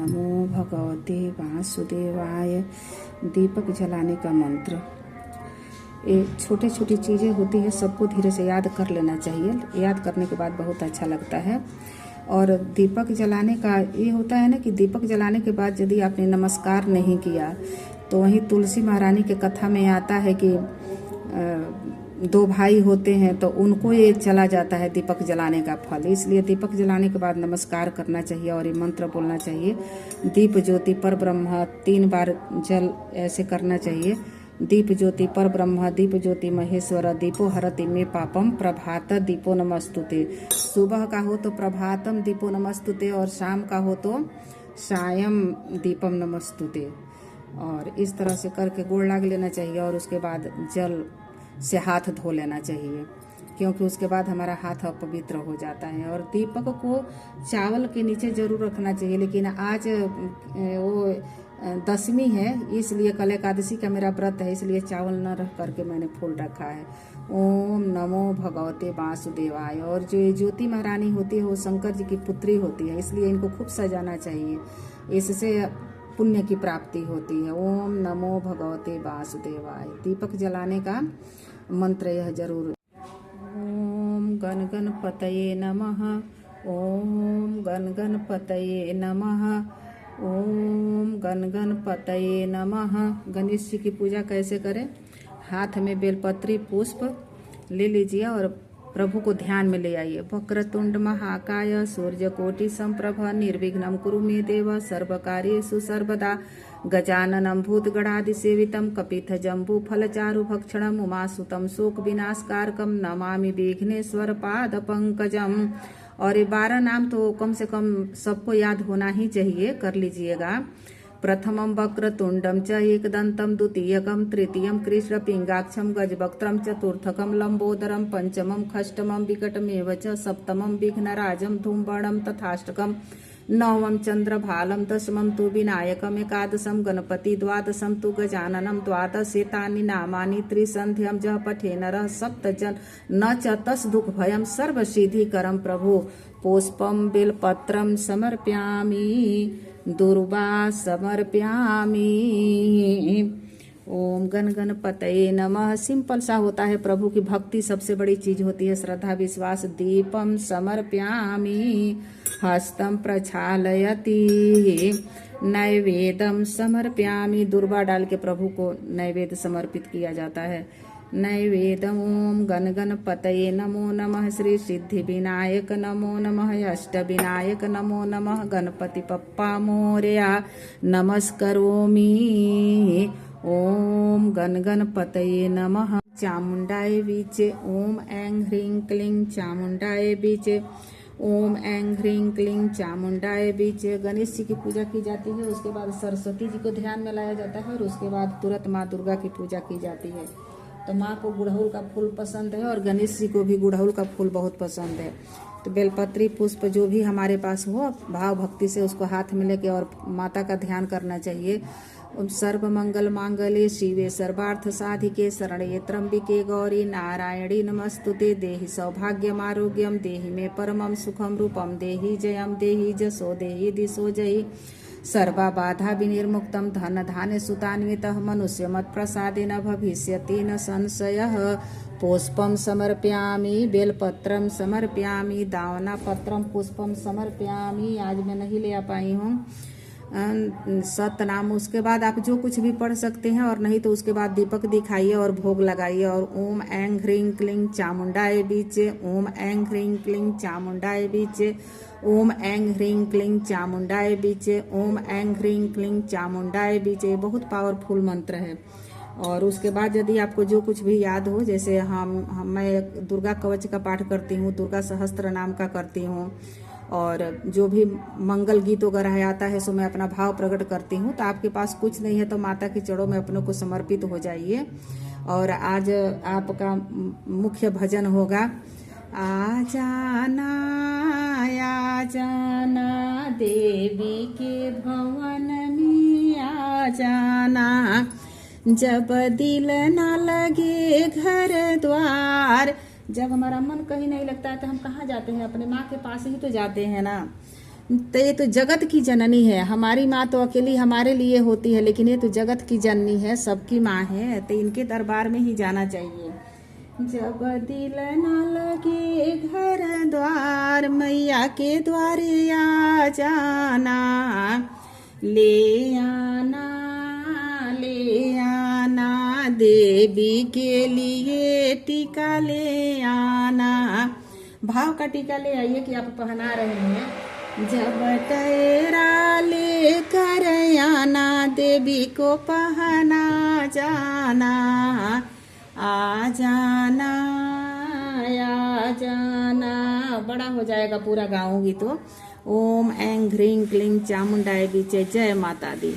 नमो भगवते वासुदेवाय। दीपक जलाने का मंत्र। ये छोटी छोटी चीज़ें होती है, सबको धीरे से याद कर लेना चाहिए। याद करने के बाद बहुत अच्छा लगता है। और दीपक जलाने का ये होता है ना कि दीपक जलाने के बाद यदि आपने नमस्कार नहीं किया तो वहीं तुलसी महारानी के कथा में आता है कि दो भाई होते हैं तो उनको ये चला जाता है दीपक जलाने का फल। इसलिए दीपक जलाने के बाद नमस्कार करना चाहिए और ये मंत्र बोलना चाहिए। दीप ज्योति पर ब्रह्म 3 बार जल ऐसे करना चाहिए। दीप ज्योति पर ब्रह्म दीप ज्योति महेश्वर दीपो हरति मे पापम प्रभात दीपो नमस्तुते। सुबह का हो तो प्रभातम दीपो नमस्तुते और शाम का हो तो सायं दीपम नमस्तुते। और इस तरह से करके गोड़ लाग लेना चाहिए और उसके बाद जल से हाथ धो लेना चाहिए, क्योंकि उसके बाद हमारा हाथ अपवित्र हो जाता है। और दीपक को चावल के नीचे जरूर रखना चाहिए, लेकिन आज वो दशमी है इसलिए कल एकादशी का मेरा व्रत है, इसलिए चावल न रख करके मैंने फूल रखा है। ओम नमो भगवते वासुदेवाय। और जो ज्योति महारानी होती है वो शंकर जी की पुत्री होती है, इसलिए इनको खूब सजाना चाहिए, इससे पुण्य की प्राप्ति होती है। ओम नमो भगवते वासुदेवाय। दीपक जलाने का मंत्र यह जरूर। ओम गण गणपतये नमः। ओम गण गणपतये नमः। ओम गण गणपतये नमः। गणेश जी की पूजा कैसे करें? हाथ में बेलपत्री पुष्प ले लीजिए और प्रभु को ध्यान में ले आइए। वक्रतुंड महाकाय सूर्यकोटि संप्रभ निर्विघ्नं कुरु मे देव सर्वकार्येषु सर्वदा। गजाननं भूतगणादिसेवितं कपित्थ जम्बू फलचारु भक्षणम् उमासुतं शोक विनाशकारकं नमामि विघ्नेश्वर पाद पंकजम। और ये 12 नाम तो कम से कम सबको याद होना ही चाहिए, कर लीजिएगा। प्रथमं वक्रतुंडम च एकदंतं द्वितीयकं तृतीयं कृष्णपिंगाक्षं गजवक्त्रं चतुर्थकं लंबोदरं पंचमं खष्टमं विकटमेव च सप्तमं विघ्नराजं धूम्बणं तथाष्टकं नवमं चंद्रभालं दशमं तु विनायकम् एकादशं गणपति द्वादशं तु गजाननं द्वादशेतानि नामानि त्रिसन्ध्यं जः पठे नरः सप्तजन न च तस् दुःखभयं सर्वसिद्धिकरं प्रभु। पुष्पं बेलपत्रं समर्पयामि दुर्वा समर्पयामि। ओम गण गणपतये नमः। सिंपल सा होता है, प्रभु की भक्ति सबसे बड़ी चीज होती है, श्रद्धा विश्वास। दीपम समर्पयामि हस्तम प्रक्षालयति नैवेद्यम समर्पयामि। दुर्वा डाल के प्रभु को नैवेद्य समर्पित किया जाता है। नैवेद्यम। ओम गण गणपतये नमो नमः। श्री सिद्धि विनायक नमो नमः। अष्ट विनायक नमो नमः। गणपति पप्पा मोरया नमस्करोमि। ओम गण गणपतये नमः। चामुंडाय बीचे। ओम ऐं ह्रीं क्लीं चामुंडाय बीचे। ओम ऐं ह्रीं क्लीं चामुंडाय बीचे। गणेश जी की पूजा की जाती है, उसके बाद सरस्वती जी को ध्यान में लाया जाता है और उसके बाद तुरंत माँ दुर्गा की पूजा की जाती है। तो माँ को गुड़हल का फूल पसंद है और गणेश जी को भी गुड़हल का फूल बहुत पसंद है। तो बेलपत्री पुष्प जो भी हमारे पास हो, भाव भक्ति से उसको हाथ में लेके और माता का ध्यान करना चाहिए। सर्व मंगल मांगल्ये शिवे सर्वार्थ साधिके शरण्ये त्र्यंबिके गौरी नारायणी नमस्तुते। देहि सौभाग्यम आरोग्यम देहि मे परमं सुखम रूपम देहि जयम देहि जसो देहि दिशो जयि सर्वा बाधा विनिर्मुक्तं धन धान्य सुतान्वितः मनुष्य मत प्रसादेन भविष्यति न संशयः। पुष्पं समर्पयामि बेलपत्रं समर्पयामि दावना पत्रं पुष्पम समर्पयामि। आज मैं नहीं ले आ पाई हूँ सतनाम। उसके बाद आप जो कुछ भी पढ़ सकते हैं, और नहीं तो उसके बाद दीपक दिखाइए और भोग लगाइए। और ओम ऐं ह्रीं क्लीं चामुंडाय बीचे। ओम ऐं ह्रीं क्लीं चामुंडाय बीचे। ओम ऐं ह्रीं क्लीं चामुंडाय बीचे। ओम ऐं ह्रीं क्लीं चामुंडाय बीचे। बहुत पावरफुल मंत्र है। और उसके बाद यदि आपको जो कुछ भी याद हो, जैसे मैं दुर्गा कवच का पाठ करती हूँ, दुर्गा सहस्त्र नाम का करती हूँ, और जो भी मंगल गीत वगैरह आता है सो मैं अपना भाव प्रकट करती हूँ। तो आपके पास कुछ नहीं है तो माता के चरणों में अपनों को समर्पित हो जाइए। और आज आपका मुख्य भजन होगा, आ जाना देवी के भवन में आ जाना, जब दिल न लगे घर द्वार। जब हमारा मन कहीं नहीं लगता है तो हम कहाँ जाते हैं? अपने माँ के पास ही तो जाते हैं ना। तो ये तो जगत की जननी है। हमारी माँ तो अकेली हमारे लिए होती है, लेकिन ये तो जगत की जननी है, सबकी माँ है। तो इनके दरबार में ही जाना चाहिए। जब दिल न लगे घर द्वार, मैया के द्वारे आ जाना, ले आना ले आना, देवी के लिए टीका ले आना। भाव का टीका ले आइए कि आप पहना रहे हैं। जब तेरा लेकर आना, देवी को पहना जाना, आ जाना आ जाना। बड़ा हो जाएगा पूरा गाऊंगी तो। ओम ऐं ह्रीं क्लीं चामुंडाय विचे, जय माता दी।